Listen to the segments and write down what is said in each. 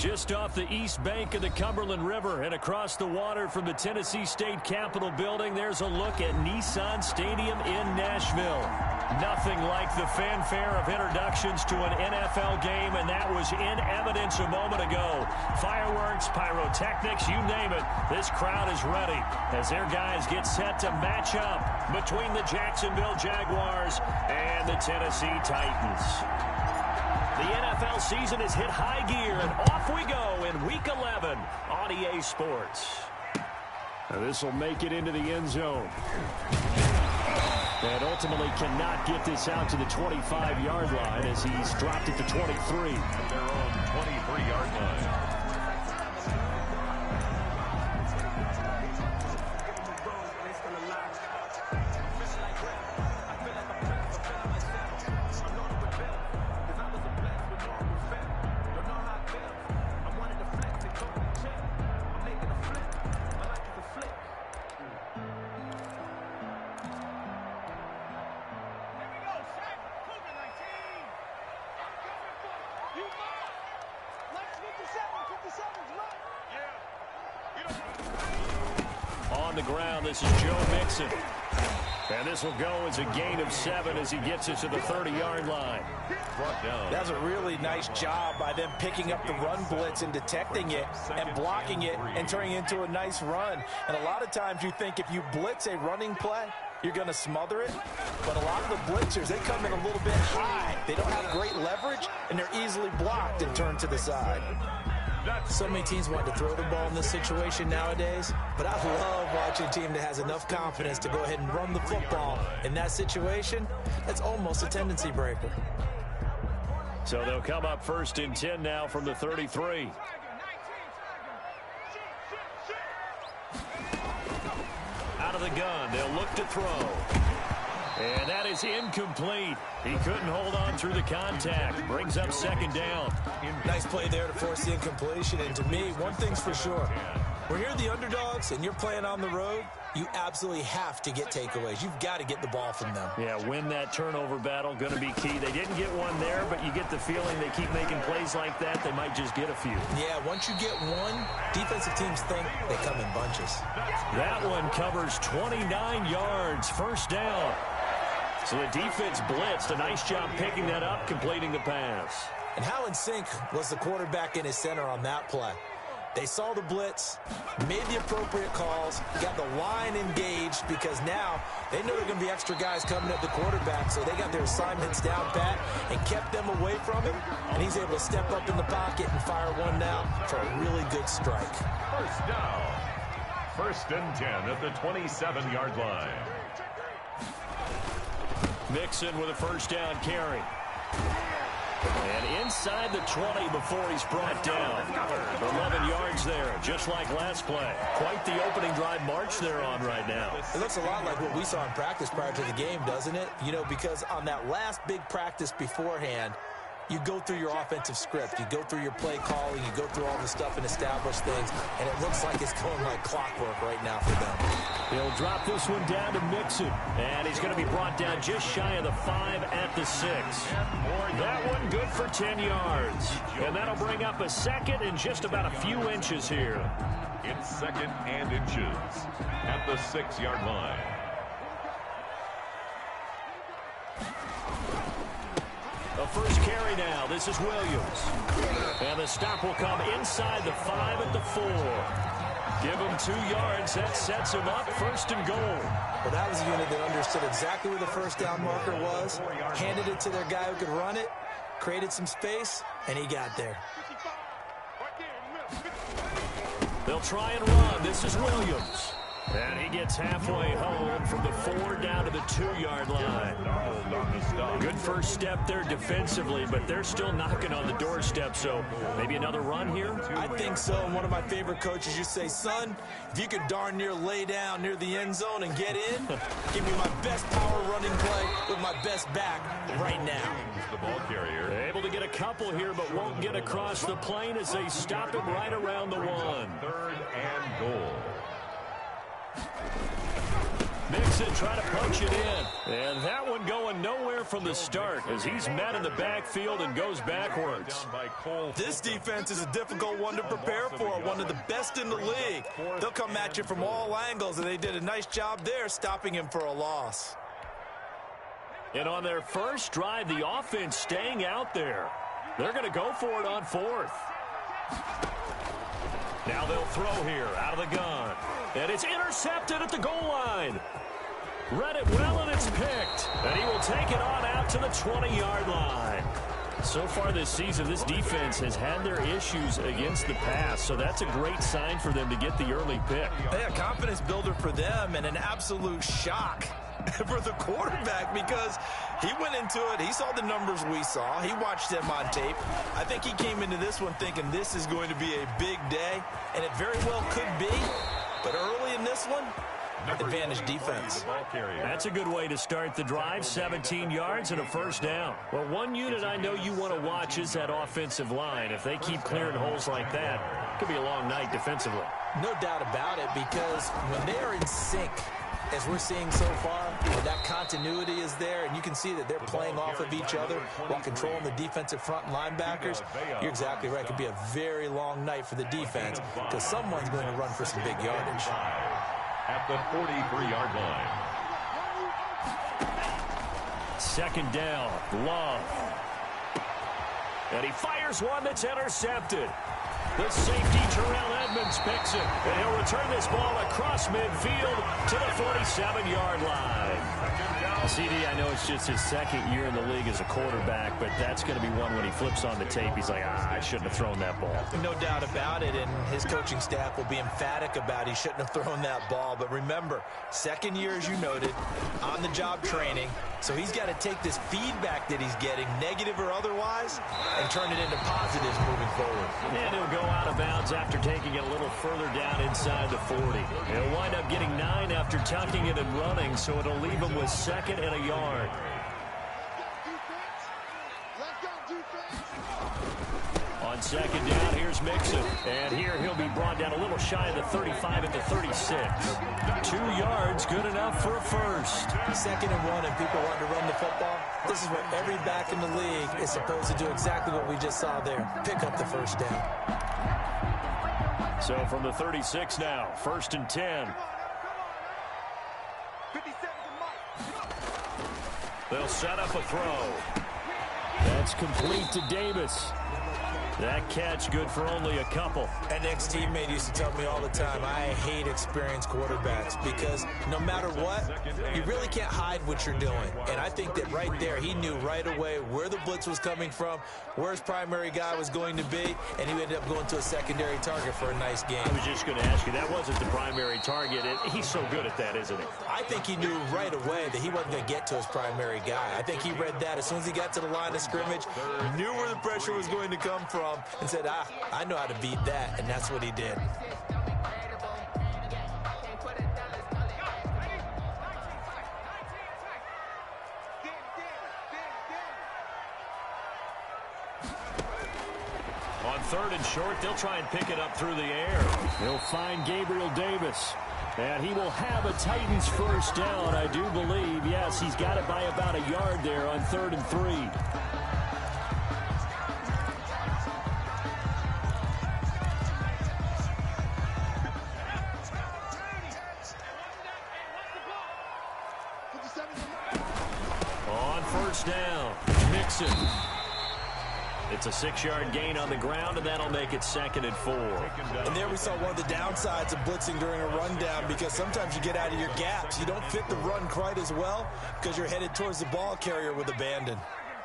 Just off the east bank of the Cumberland River and across the water from the Tennessee State Capitol building, there's a look at Nissan Stadium in Nashville. Nothing like the fanfare of introductions to an NFL game, and that was in evidence a moment ago. Fireworks, pyrotechnics, you name it. This crowd is ready as their guys get set to match up between the Jacksonville Jaguars and the Tennessee Titans. The NFL season has hit high gear, and off we go in Week 11 on EA Sports. This will make it into the end zone. And ultimately cannot get this out to the 25-yard line as he's dropped it to 23. Their own 23-yard line. On the ground, this is Joe Mixon. And this will go as a gain of 7 as he gets it to the 30-yard line. Brought down. That's a really nice job by them picking up the run blitz and detecting it and blocking it and turning it into a nice run. And a lot of times you think if you blitz a running play, you're going to smother it. But a lot of the blitzers, they come in a little bit high. They don't have great leverage, and they're easily blocked and turned to the side. So many teams want to throw the ball in this situation nowadays, but I love watching a team that has enough confidence to go ahead and run the football in that situation. That's almost a tendency breaker. So they'll come up 1st and 10 now from the 33. Out of the gun, they'll look to throw. And that is incomplete. He couldn't hold on through the contact. Brings up 2nd down. Nice play there to force the incompletion. And to me, one thing's for sure. When you're the underdogs and you're playing on the road, you absolutely have to get takeaways. You've got to get the ball from them. Yeah, win that turnover battle, going to be key. They didn't get one there, but you get the feeling they keep making plays like that, they might just get a few. Yeah, once you get one, defensive teams think they come in bunches. That one covers 29 yards, 1st down. So the defense blitzed. A nice job picking that up, completing the pass. And how in sync was the quarterback and his center on that play? They saw the blitz, made the appropriate calls, got the line engaged because now they know there are going to be extra guys coming at the quarterback, so they got their assignments down pat and kept them away from him, and he's able to step up in the pocket and fire one down for a really good strike. 1st down. 1st and 10 at the 27-yard line. Mixon with a 1st down carry. And inside the 20 before he's brought down. 11 yards there, just like last play. Quite the opening drive march they're on right now. It looks a lot like what we saw in practice prior to the game, doesn't it? You know, because on that last big practice beforehand, you go through your offensive script. You go through your play calling. You go through all the stuff and establish things. And it looks like it's going like clockwork right now for them. He'll drop this one down to Mixon. And he's going to be brought down just shy of the 5 at the 6. That one good for 10 yards. And that'll bring up a 2nd and just about a few inches here. It's 2nd and inches at the 6-yard line. A 1st carry now. This is Williams. And the stop will come inside the 5 at the 4. Give him 2 yards. That sets him up 1st and goal. Well, that was a unit that understood exactly where the 1st down marker was, handed it to their guy who could run it, created some space, and he got there. They'll try and run. This is Williams. And he gets halfway home from the 4 down to the 2-yard line. Good 1st step there defensively, but they're still knocking on the doorstep, so maybe another run here? I think so. And one of my favorite coaches, you say, son, if you could darn near lay down near the end zone and get in, give me my best power running play with my best back right now. The ball carrier. Able to get a couple here, but won't get across the plane as they stop him right around the 1. 3rd and goal. Mixon trying to punch it in. And that one going nowhere from the start as he's met in the backfield and goes backwards. This defense is a difficult one to prepare for, one of the best in the league. They'll come at you from all angles, and they did a nice job there stopping him for a loss. And on their first drive, the offense staying out there. They're going to go for it on fourth. Now they'll throw here out of the gun. And it's intercepted at the goal line. Read it well, and it's picked. And he will take it on out to the 20-yard line. So far this season, this defense has had their issues against the pass, so that's a great sign for them to get the early pick. Yeah, confidence builder for them and an absolute shock for the quarterback because he went into it. He saw the numbers we saw. He watched them on tape. I think he came into this one thinking this is going to be a big day, and it very well could be. But early in this one, advantage defense. That's a good way to start the drive. 17 yards and a first down. Well, one unit I know you want to watch is that offensive line. If they keep clearing holes like that, it could be a long night defensively. No doubt about it, because when they are in sync, as we're seeing so far, when that continuity is there, and you can see that they're playing off of each other while controlling the defensive front linebackers, you're exactly right. It could be a very long night for the defense because someone's going to run for some big yardage. At the 43-yard line. Second down, Love. And he fires one that's intercepted. The safety, Terrell Edmonds, picks it. And he'll return this ball across midfield to the 47-yard line. CD, I know it's just his second year in the league as a quarterback, but that's going to be one when he flips on the tape. He's like, I shouldn't have thrown that ball. No doubt about it, and his coaching staff will be emphatic about he shouldn't have thrown that ball. But remember, second year, as you noted, on-the-job training. So he's got to take this feedback that he's getting, negative or otherwise, and turn it into positives moving forward. And he'll go out of bounds after taking it a little further down inside the 40. He'll wind up getting 9 after tucking it and running, so it'll leave him with second and a yard. On second down, here's Mixon. And here he'll be brought down a little shy of the 35 at the 36. 2 yards, good enough for a first. Second and 1, and people want to run the football. This is where every back in the league is supposed to do exactly what we just saw there. Pick up the first down. So from the 36 now, first and 10. They'll set up a throw. That's complete to Davis. That catch good for only a couple. An ex-teammate used to tell me all the time, I hate experienced quarterbacks because no matter what, you really can't hide what you're doing. And I think that right there, he knew right away where the blitz was coming from, where his primary guy was going to be, and he ended up going to a secondary target for a nice game. I was just going to ask you, that wasn't the primary target. He's so good at that, isn't he? I think he knew right away that he wasn't going to get to his primary guy. I think he read that as soon as he got to the line of scrimmage, knew where the pressure was going to come from, and said, I know how to beat that, and that's what he did. On third and short, they'll try and pick it up through the air. They'll find Gabriel Davis. And he will have a Titans first down, I do believe. Yes, he's got it by about a yard there on 3rd and 3. On first down, Mixon. It's a 6-yard gain on the ground, and that'll make it 2nd and 4. And there we saw one of the downsides of blitzing during a rundown because sometimes you get out of your gaps. You don't fit the run quite as well because you're headed towards the ball carrier with abandon.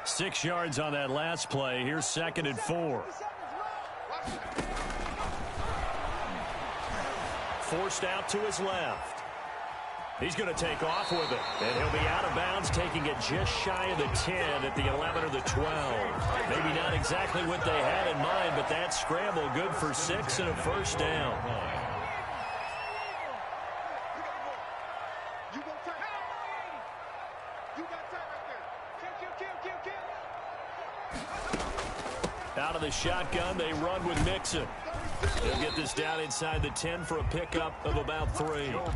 6 yards on that last play. Here's 2nd and 4. Forced out to his left. He's going to take off with it, and he'll be out of bounds, taking it just shy of the 10 at the 11 or the 12. Maybe not exactly what they had in mind, but that scramble good for 6 and a first down. Out of the shotgun, they run with Mixon. He'll get this down inside the 10 for a pickup of about 3.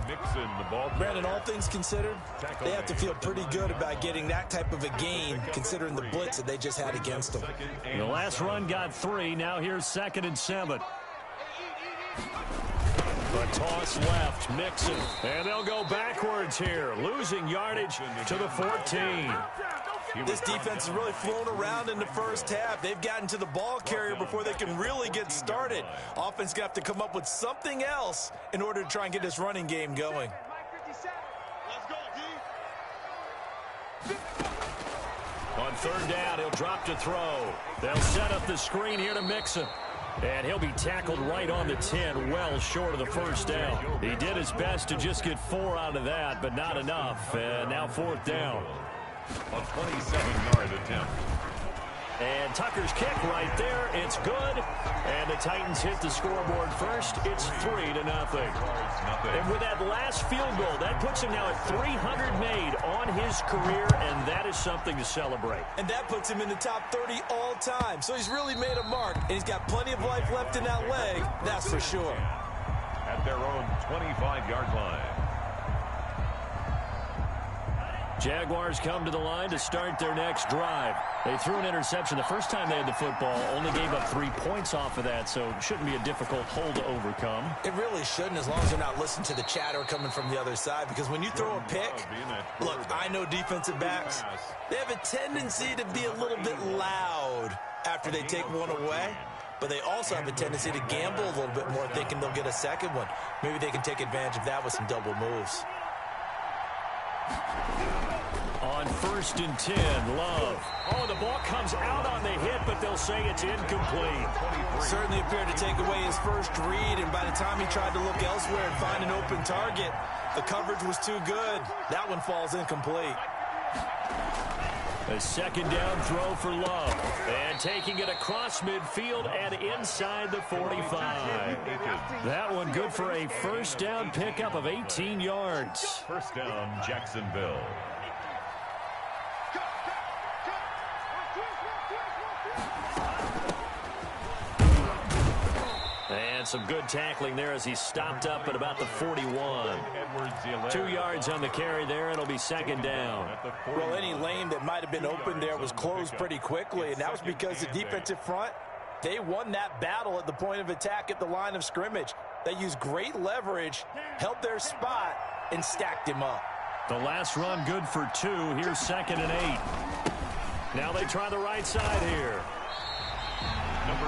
Mixon, the ball. Brandon, all things considered, they have to feel pretty good about getting that type of a gain, considering the blitz that they just had against them. The last run got 3. Now here's 2nd and 7. The toss left, Mixon. And they'll go backwards here, losing yardage to the 14. This defense has really flown around in the first half. They've gotten to the ball carrier before they can really get started. Offense got to come up with something else in order to try and get this running game going. On 3rd down, he'll drop to throw. They'll set up the screen here to Mixon. And he'll be tackled right on the 10, well short of the 1st down. He did his best to just get 4 out of that, but not enough. And now 4th down. A 27-yard attempt. And Tucker's kick right there. It's good. And the Titans hit the scoreboard first. It's 3-0. And with that last field goal, that puts him now at 300 made on his career, and that is something to celebrate. And that puts him in the top 30 all time. So he's really made a mark, and he's got plenty of life left in that leg, that's for sure. At their own 25-yard line. Jaguars come to the line to start their next drive. They threw an interception the first time they had the football, only gave up 3 points off of that, so it shouldn't be a difficult hole to overcome. It really shouldn't, as long as they're not listening to the chatter coming from the other side, because when you throw a pick, look, I know defensive backs, they have a tendency to be a little bit loud after they take one away, but they also have a tendency to gamble a little bit more, thinking they'll get a second one. Maybe they can take advantage of that with some double moves. On 1st and 10, Love. Oh, the ball comes out on the hit, but they'll say it's incomplete. Certainly appeared to take away his first read, and by the time he tried to look elsewhere and find an open target, the coverage was too good. That one falls incomplete. A 2nd down throw for Love. And taking it across midfield and inside the 45. That one good for a 1st down pickup of 18 yards. 1st down, Jacksonville. And some good tackling there as he stopped up at about the 41. 2 yards on the carry there. It'll be 2nd down. Well, any lane that might have been open there was closed pretty quickly, and that was because the defensive front, they won that battle at the point of attack at the line of scrimmage. They used great leverage, held their spot, and stacked him up. The last run good for 2. Here's 2nd and 8. Now they try the right side here.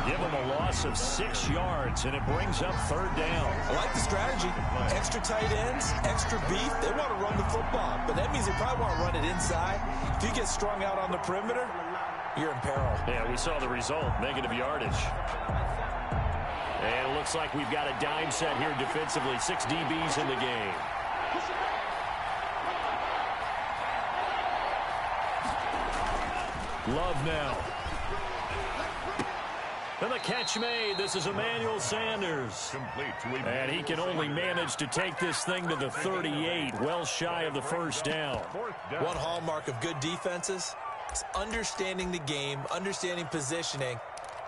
Give them a loss of 6 yards, and it brings up 3rd down. I like the strategy. Extra tight ends, extra beef. They want to run the football, but that means they probably want to run it inside. If you get strung out on the perimeter, you're in peril. Yeah, we saw the result, negative yardage. And it looks like we've got a dime set here defensively. 6 DBs in the game. Love now. And the catch made. This is Emmanuel Sanders. And he can only manage to take this thing to the 38, well shy of the 1st down. One hallmark of good defenses is understanding the game, understanding positioning,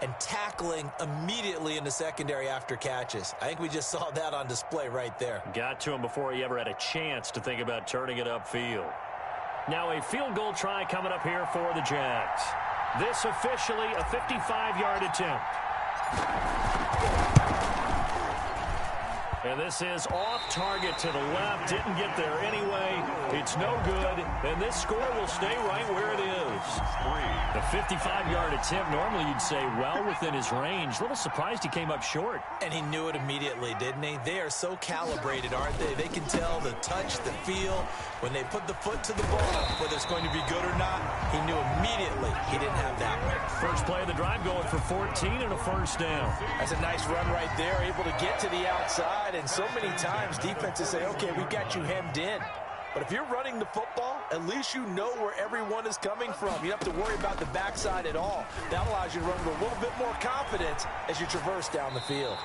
and tackling immediately in the secondary after catches. I think we just saw that on display right there. Got to him before he ever had a chance to think about turning it upfield. Now a field goal try coming up here for the Jags. This officially a 55-yard attempt. And this is off target to the left. Didn't get there anyway. It's no good. And this score will stay right where it is. The 55-yard attempt, normally you'd say well within his range. A little surprised he came up short. And he knew it immediately, didn't he? They are so calibrated, aren't they? They can tell the touch, the feel. When they put the foot to the ball, whether it's going to be good or not, he knew immediately he didn't have that one. First play of the drive going for 14 and a 1st down. That's a nice run right there, able to get to the outside. And so many times defenses say, okay, we've got you hemmed in. But if you're running the football, at least you know where everyone is coming from. You don't have to worry about the backside at all. That allows you to run with a little bit more confidence as you traverse down the field.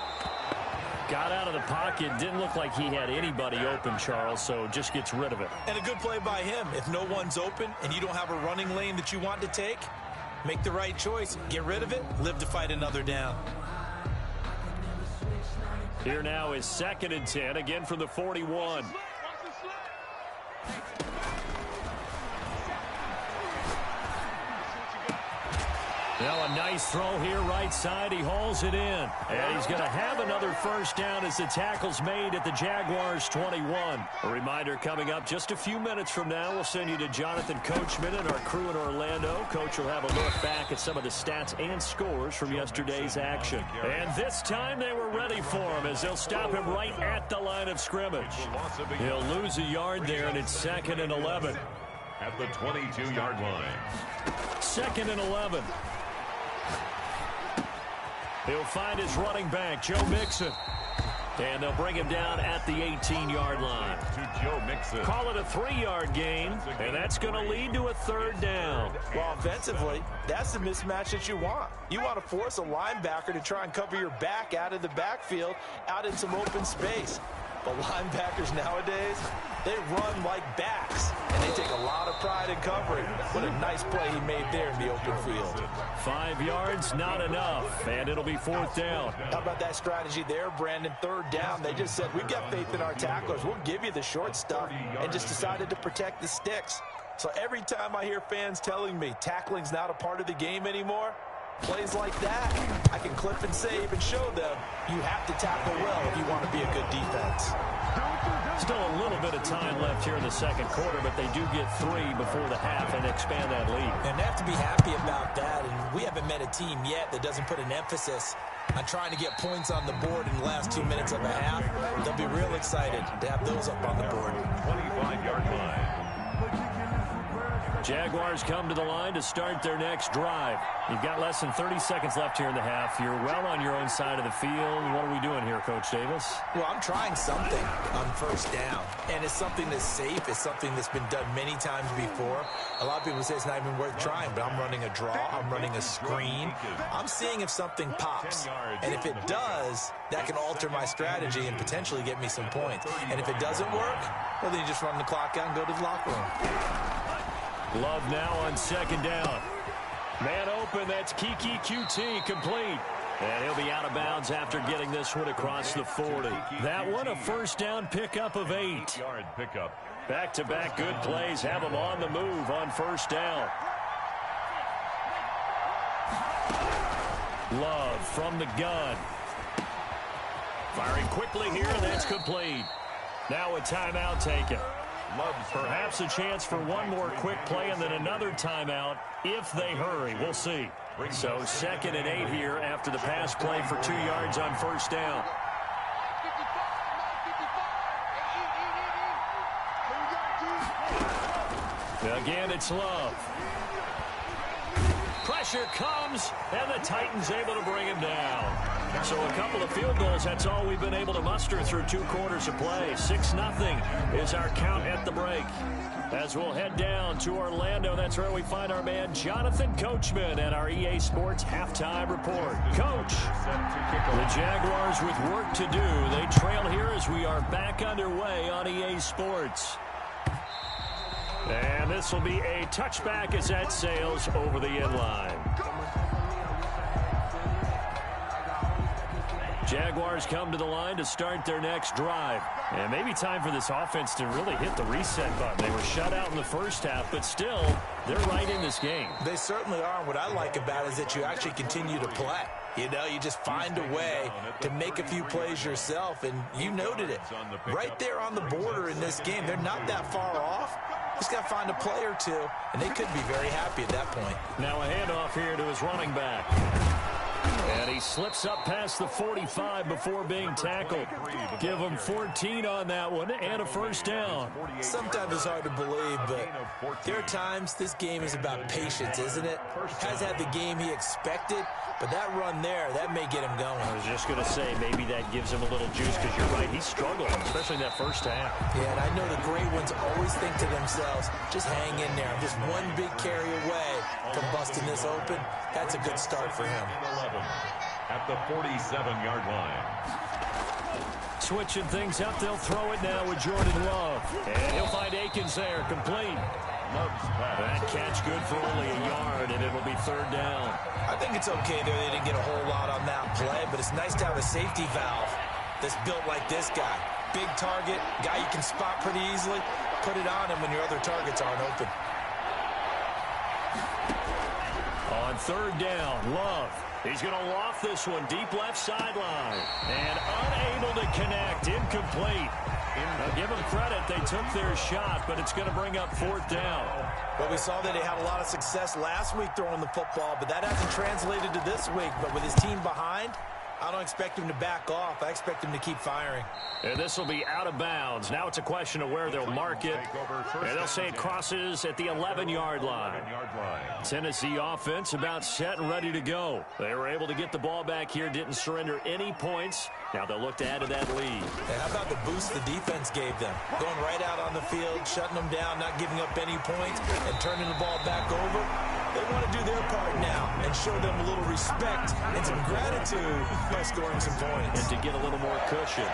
Got out of the pocket. Didn't look like he had anybody open, Charles, so just gets rid of it. And a good play by him. If no one's open and you don't have a running lane that you want to take, Make the right choice. Get rid of it. Live to fight another down. Here now is 2nd and 10, again from the 41. Now a nice throw here right side. He hauls it in. And he's going to have another first down as the tackle's made at the Jaguars' 21. A reminder coming up just a few minutes from now. We'll send you to Jonathan Coachman and our crew in Orlando. Coach will have a look back at some of the stats and scores from yesterday's action. And this time they were ready for him as they'll stop him right at the line of scrimmage. He'll lose a yard there, and it's 2nd and 11. At the 22-yard line. 2nd and 11. He'll find his running back, Joe Mixon. And they'll bring him down at the 18-yard line. To Joe Mixon. Call it a 3-yard gain, and that's going to lead to a 3rd down. Well, offensively, that's the mismatch that you want. You want to force a linebacker to try and cover your back out of the backfield, out in some open space. But linebackers nowadays, they run like backs, and they take a lot of pride in covering. What a nice play he made there in the open field. 5 yards, not enough, and it'll be 4th down. How about that strategy there, Brandon? 3rd down. They just said, we've got faith in our tacklers. We'll give you the short stuff, and just decided to protect the sticks. So every time I hear fans telling me tackling's not a part of the game anymore, plays like that, I can clip and save and show them you have to tackle well if you want to be a good defense. Still a little bit of time left here in the 2nd quarter, but they do get 3 before the half and expand that lead. And they have to be happy about that, and we haven't met a team yet that doesn't put an emphasis on trying to get points on the board in the last 2 minutes of a half. They'll be real excited to have those up on the board. 25-yard line. Jaguars come to the line to start their next drive. You've got less than 30 seconds left here in the half. You're well on your own side of the field. What are we doing here, Coach Davis? Well, I'm trying something on 1st down, and it's something that's safe. It's something that's been done many times before. A lot of people say it's not even worth trying, but I'm running a draw. I'm running a screen. I'm seeing if something pops, and if it does, that can alter my strategy and potentially get me some points. And if it doesn't work, well, then you just run the clock out and go to the locker room. Love now on 2nd down. Man open, that's Kiki QT, complete. And he'll be out of bounds after getting this one across the 40. That one a 1st down pickup of 8. 8-yard pickup. Back-to-back good plays have him on the move on 1st down. Love from the gun. Firing quickly here, and that's complete. Now a timeout taken. Perhaps a chance for one more quick play and then another timeout if they hurry. We'll see. So 2nd and 8 here after the pass play for 2 yards on 1st down. Again, it's Love. Pressure comes, and the Titans able to bring him down. So a couple of field goals, that's all we've been able to muster through 2 quarters of play. 6-0 is our count at the break. As we'll head down to Orlando, that's where we find our man Jonathan Coachman at our EA Sports Halftime Report. Coach, the Jaguars with work to do. They trail here as we are back underway on EA Sports. And this will be a touchback as that sails over the end line. Jaguars come to the line to start their next drive. And maybe time for this offense to really hit the reset button. They were shut out in the 1st half, but still, they're right in this game. They certainly are. And what I like about it is that you actually continue to play. You know, you just find a way to make a few plays yourself, and you noted it. Right there on the border in this game, they're not that far off. Just got to find a play or two, and they could be very happy at that point. Now a handoff here to his running back. And he slips up past the 45 before being tackled. Give him 14 on that one and a 1st down. Sometimes it's hard to believe, but there are times this game is about patience, isn't it? Has had the game he expected, but that run there, that may get him going. I was just going to say, maybe that gives him a little juice, because you're right, he's struggling, especially in that 1st half. Yeah, and I know the great ones always think to themselves, just hang in there. I'm just one big carry away from busting this open. That's a good start for him. At the 47-yard line. Switching things up, they'll throw it now with Jordan Love. And he'll find Akins there, complete. That catch good for only a yard, and it'll be third down. I think it's okay there. They didn't get a whole lot on that play, but it's nice to have a safety valve that's built like this guy. Big target, guy you can spot pretty easily. Put it on him when your other targets aren't open. On third down, Love. He's going to loft this one deep left sideline. And unable to connect, incomplete. Now give them credit, they took their shot, but it's going to bring up fourth down. Well, we saw that he had a lot of success last week throwing the football, but that hasn't translated to this week. But with his team behind, I don't expect him to back off. I expect him to keep firing. And this will be out of bounds. Now it's a question of where they'll mark it. And they'll say it crosses at the 11-yard line. Tennessee offense about set and ready to go. They were able to get the ball back here, didn't surrender any points. Now they'll look to add to that lead. And how about the boost the defense gave them? Going right out on the field, shutting them down, not giving up any points, and turning the ball back over. They want to do their part now and show them a little respect and some gratitude by scoring some points. And to get a little more cushion.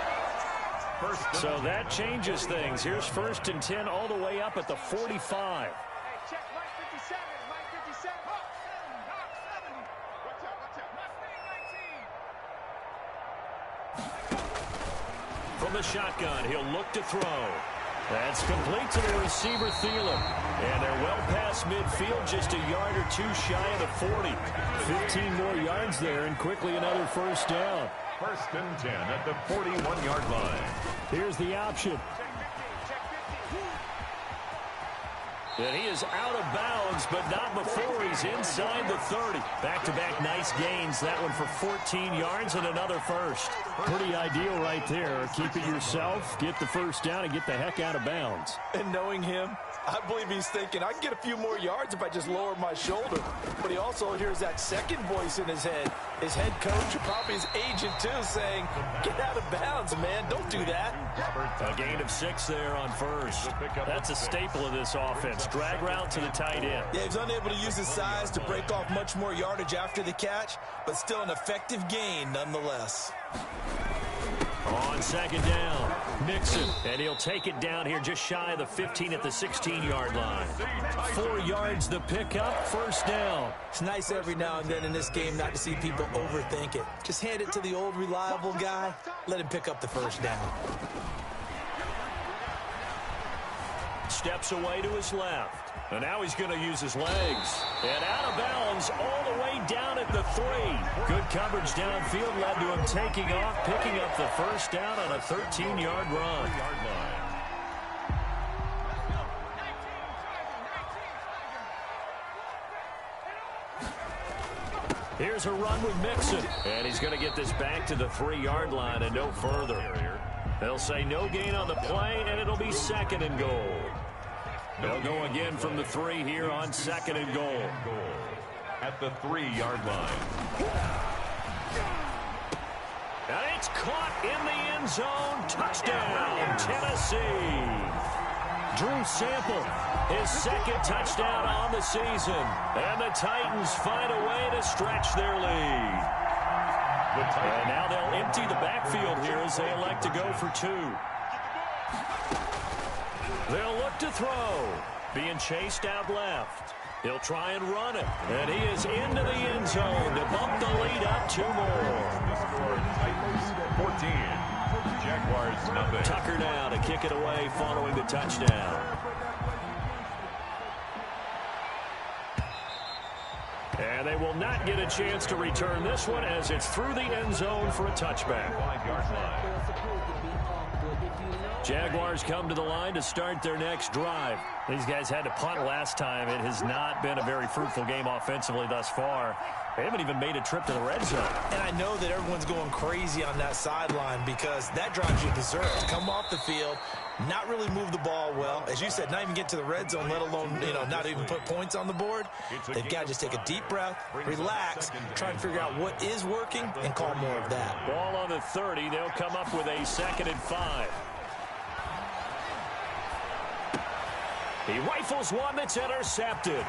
So that changes things. Here's first and 10 all the way up at the 45. From the shotgun, he'll look to throw. That's complete to the receiver, Thielen. And they're well past midfield, just a yard or two shy of the 40. 15 more yards there, and quickly another first down. First and 10 at the 41-yard line. Here's the option. And he is out of bounds, but not before he's inside the 30. Back-to-back nice gains. That one for 14 yards and another first. Pretty ideal right there. Keep it yourself, get the first down, and get the heck out of bounds. And knowing him, I believe he's thinking, I can get a few more yards if I just lower my shoulder. But he also hears that second voice in his head. His head coach, or probably his agent too, saying, get out of bounds, man. Don't do that. A gain of 6 there on first. That's a staple of this offense. Drag route to the tight end. Yeah, he's unable to use his size to break off much more yardage after the catch, but still an effective gain nonetheless. On second down, Mixon, and he'll take it down here just shy of the 15 at the 16-yard line. 4 yards the pickup, first down. It's nice every now and then in this game not to see people overthink it. Just hand it to the old reliable guy, let him pick up the first down. Steps away to his left. And now he's going to use his legs. And out of bounds all the way down at the 3. Good coverage downfield led to him taking off, picking up the first down on a 13-yard run. Here's a run with Mixon. And he's going to get this back to the 3-yard line and no further. They'll say no gain on the play, and it'll be second and goal. They'll go again from the 3 here on second and goal. At the 3-yard line. And it's caught in the end zone. Touchdown, Tennessee. Drew Sample, his second touchdown on the season. And the Titans find a way to stretch their lead. And now they'll empty the backfield here as they elect to go for 2. They'll look to throw. Being chased out left. He'll try and run it. And he is into the end zone to bump the lead up 2 more. The score, Titans 14. Jaguars nothing. Tucker now to kick it away following the touchdown. And they will not get a chance to return this one as it's through the end zone for a touchback. 5-yard line. Jaguars come to the line to start their next drive. These guys had to punt last time. It has not been a very fruitful game offensively thus far. They haven't even made a trip to the red zone. And I know that everyone's going crazy on that sideline because that drives you berserk. To come off the field, not really move the ball well. As you said, not even get to the red zone, let alone, not even put points on the board. They've got to just take a deep breath, relax, try and figure out what is working, and call more of that. Ball on the 30. They'll come up with a 2nd and 5. He rifles one that's intercepted.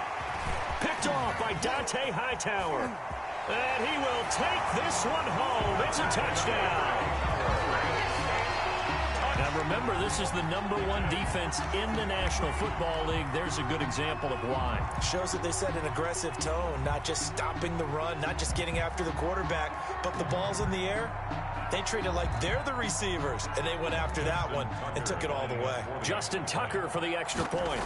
Picked off by Dante Hightower. And he will take this one home. It's a touchdown. Now remember, this is the #1 defense in the National Football League. There's a good example of why. Shows that they set an aggressive tone, not just stopping the run, not just getting after the quarterback, but the ball's in the air. They treat it like they're the receivers, and they went after that one and took it all the way. Justin Tucker for the extra point.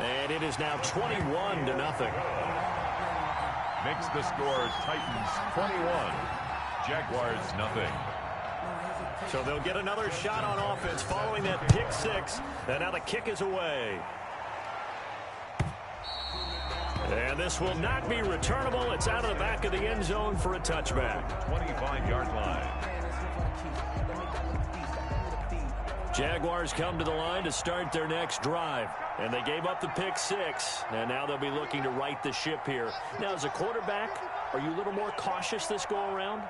And it is now 21-0. Makes the score Titans 21, Jaguars nothing. So they'll get another shot on offense following that pick six. And now the kick is away. And this will not be returnable. It's out of the back of the end zone for a touchback. 25-yard line. Jaguars come to the line to start their next drive. And they gave up the pick six. And now they'll be looking to right the ship here. Now, as a quarterback, are you a little more cautious this go-around?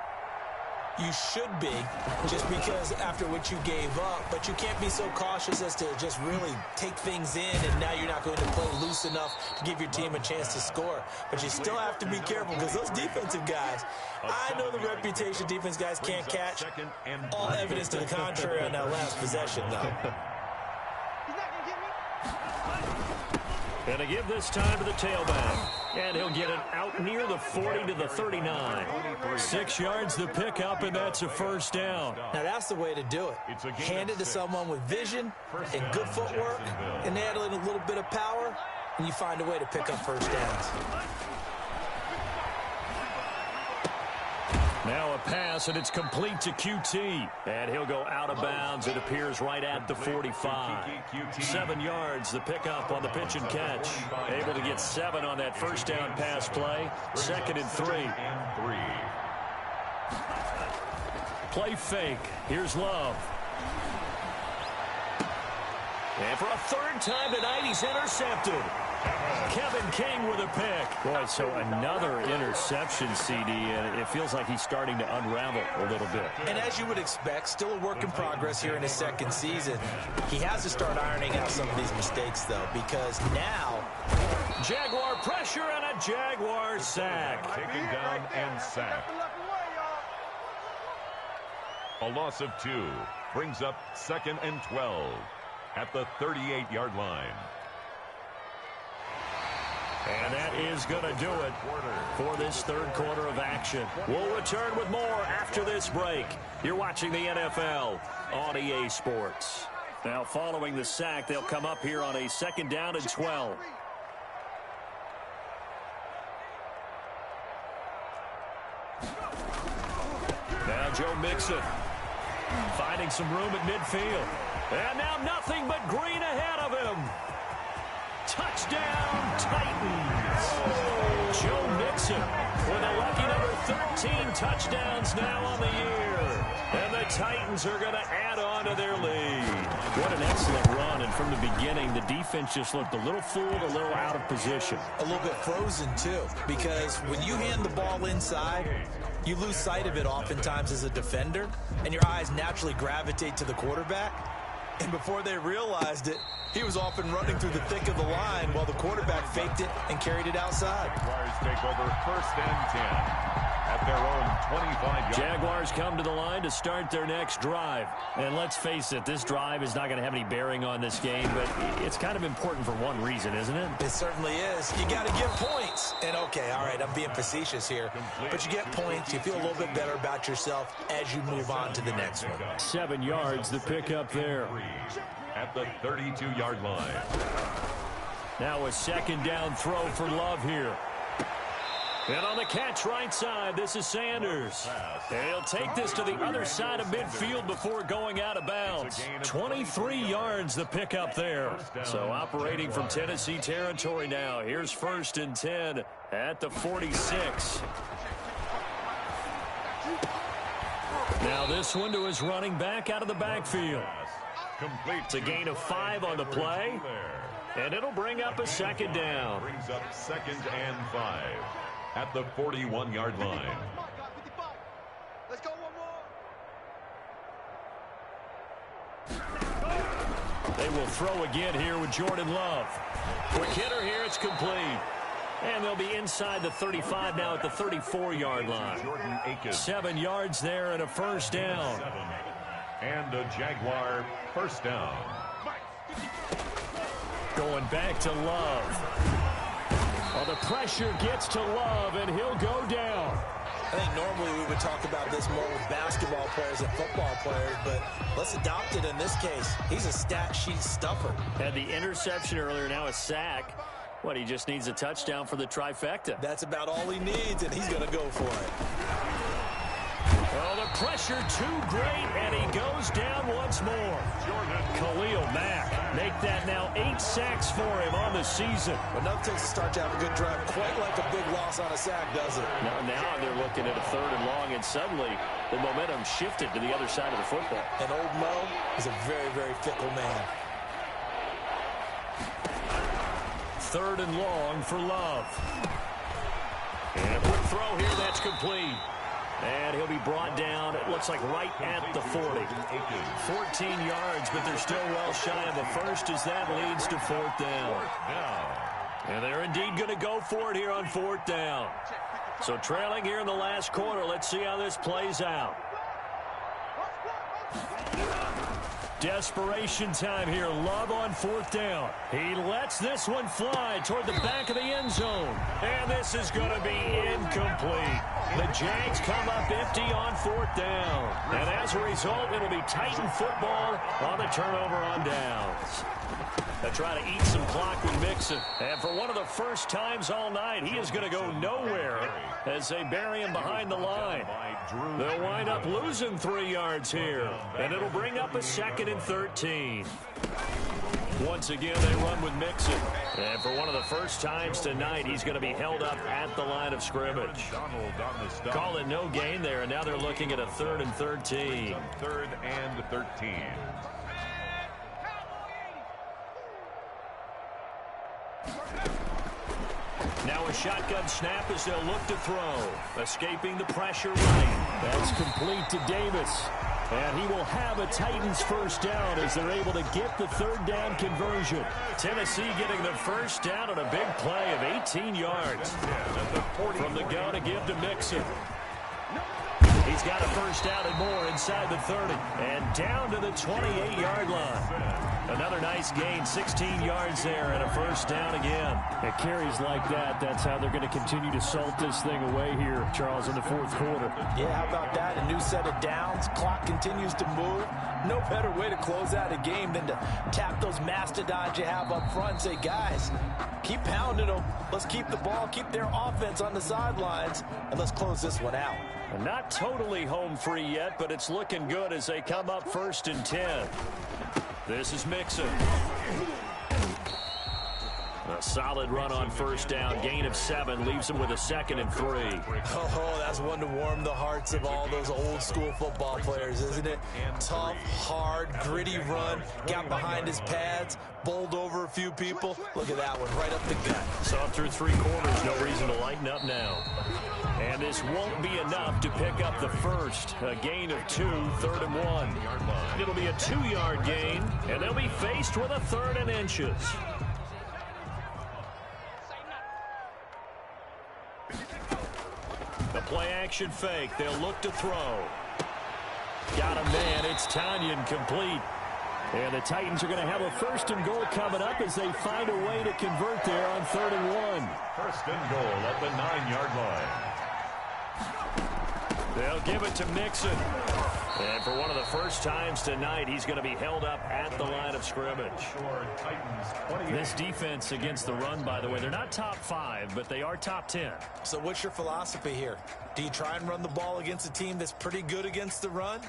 You should be, just because after what you gave up, but you can't be so cautious as to just really take things in, and now you're not going to play loose enough to give your team a chance to score. But you still have to be careful, because those defensive guys, I know the reputation defense guys can't catch. All evidence to the contrary on that last possession, though. And to give this time to the tailback. And he'll get it out near the 40 to the 39. 6 yards the pickup, and that's a first down. Now that's the way to do it. Hand it to someone with vision and good footwork, and add in a little bit of power, and you find a way to pick up first downs. Now a pass, and it's complete to QT. And he'll go out of bounds. It appears right at the 45. 7 yards, the pickup on the pitch and catch. Able to get 7 on that first down pass play. 2nd and 3. Play fake. Here's Love. And for a 3rd time tonight, he's intercepted. Kevin King with a pick. Boy, so another interception, CD, and it feels like he's starting to unravel a little bit. And as you would expect, still a work in progress here in his 2nd season. He has to start ironing out some of these mistakes, though, because now... Jaguar pressure and a Jaguar sack. Taken down and sacked. A loss of 2 brings up 2nd and 12 at the 38-yard line. And that is going to do it for this 3rd quarter of action. We'll return with more after this break. You're watching the NFL on EA Sports. Now, following the sack, they'll come up here on a 2nd down and 12. Now Joe Mixon finding some room at midfield. And now nothing but green ahead of him. Touchdown, Titans. Joe Mixon with a lucky number 13 touchdowns now on the year. And the Titans are going to add on to their lead. What an excellent run. And from the beginning, the defense just looked a little fooled, a little out of position. A little bit frozen, too, because when you hand the ball inside, you lose sight of it oftentimes as a defender, and your eyes naturally gravitate to the quarterback. And before they realized it, he was off and running through the thick of the line while the quarterback faked it and carried it outside. Jaguars take over 1st and 10 at their own 25-yard. Jaguars come to the line to start their next drive. And let's face it, this drive is not going to have any bearing on this game, but it's kind of important for one reason, isn't it? It certainly is. You got to get points. And, okay, all right, I'm being facetious here, but you get points. You feel a little bit better about yourself as you move on to the next one. 7 yards, the pickup there. At the 32-yard line. Now a 2nd down throw for Love here. And on the catch right side, this is Sanders. And he'll take this to the other side of midfield before going out of bounds. 23 yards the pickup there. So operating from Tennessee territory now. Here's 1st and 10 at the 46. Now this one to his running back out of the backfield. It's a gain of 5 on the play. And it'll bring up a 2nd down. Brings up 2nd and 5 at the 41-yard line. Let's go one more. They will throw again here with Jordan Love. Quick hitter here, it's complete. And they'll be inside the 35 now at the 34-yard line. 7 yards there and a 1st down. And a Jaguar first down. Going back to Love. Well, the pressure gets to Love, and he'll go down. I think normally we would talk about this more with basketball players and football players, but let's adopt it in this case. He's a stat sheet stuffer. Had the interception earlier, now a sack. What, he just needs a touchdown for the trifecta. That's about all he needs, and he's going to go for it. Well, the pressure too great, and he goes down once more. Khalil Mack make that now 8 sacks for him on the season. Enough takes to start to have a good drive, quite like a big loss on a sack, does it? Now they're looking at a 3rd and long, and suddenly the momentum shifted to the other side of the football. And old Mo is a very, very fickle man. 3rd and long for Love. And a quick throw here, that's complete. And he'll be brought down, it looks like right at the 40. 14 yards, but they're still well shy of a first as that leads to 4th down. And they're indeed going to go for it here on 4th down. So trailing here in the last quarter, let's see how this plays out. Desperation time here. Love on 4th down. He lets this one fly toward the back of the end zone. And this is going to be incomplete. The Jags come up empty on 4th down. And as a result, it'll be Titan football on the turnover on downs. They try to eat some clock with Mixon. And for one of the first times all night, he is going to go nowhere as they bury him behind the line. They'll wind up losing 3 yards here. And it'll bring up a 2nd and 13. Once again, they run with Mixon. And for one of the first times tonight, he's going to be held up at the line of scrimmage. Call it no gain there, and now they're looking at a 3rd and 13. 3rd and 13. Now a shotgun snap as they'll look to throw. Escaping the pressure right. That's complete to Davis. And he will have a Titans first down as they're able to get the 3rd down conversion. Tennessee getting the first down on a big play of 18 yards. From the gun to give to Mixon. He's got a first down and more inside the 30. And down to the 28-yard line. Another nice gain, 16 yards there, and a first down again. It carries like that. That's how they're going to continue to salt this thing away here, Charles, in the 4th quarter. Yeah, how about that? A new set of downs. Clock continues to move. No better way to close out a game than to tap those mastodons you have up front and say, guys, keep pounding them. Let's keep the ball, keep their offense on the sidelines, and let's close this one out. Not totally home free yet, but it's looking good as they come up 1st and 10. This is Mixon. A solid run on first down. Gain of 7 leaves him with a 2nd and 3. Oh, that's one to warm the hearts of all those old school football players, isn't it? Tough, hard, gritty run. Got behind his pads, bowled over a few people. Look at that one, right up the gut. Saw through 3 quarters. No reason to lighten up now. And this won't be enough to pick up the first. A gain of 2, 3rd and 1. It'll be a 2-yard gain, and they'll be faced with a 3rd and inches. The play-action fake. They'll look to throw. Got a man. It's Tanyan complete. And the Titans are going to have a 1st and goal coming up as they find a way to convert there on 3rd and 1. 1st and goal at the 9-yard line. They'll give it to Mixon. And for one of the first times tonight, he's going to be held up at the line of scrimmage. This defense against the run, by the way, they're not top 5, but they are top 10. So what's your philosophy here? Do you try and run the ball against a team that's pretty good against the run?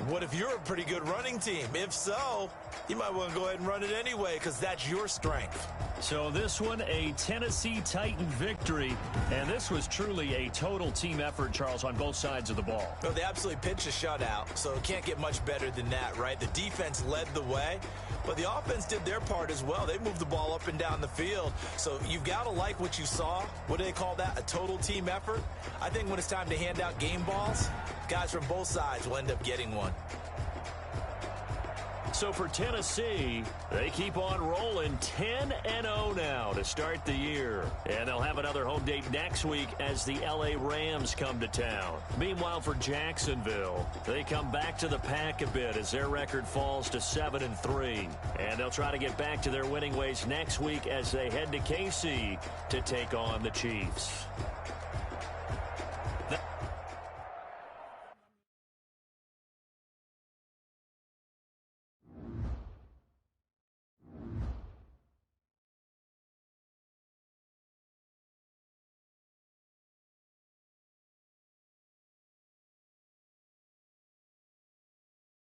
What if you're a pretty good running team? If so, you might want to go ahead and run it anyway because that's your strength. So this one, a Tennessee Titan victory, and this was truly a total team effort, Charles, on both sides of the ball. No, they absolutely pitched a shutout, so it can't get much better than that, right? The defense led the way, but the offense did their part as well. They moved the ball up and down the field, so you've got to like what you saw. What do they call that? A total team effort? I think when it's time to hand out game balls, guys from both sides will end up getting one. So for Tennessee, they keep on rolling 10-0 now to start the year. And they'll have another home date next week as the L.A. Rams come to town. Meanwhile, for Jacksonville, they come back to the pack a bit as their record falls to 7-3. And they'll try to get back to their winning ways next week as they head to KC to take on the Chiefs.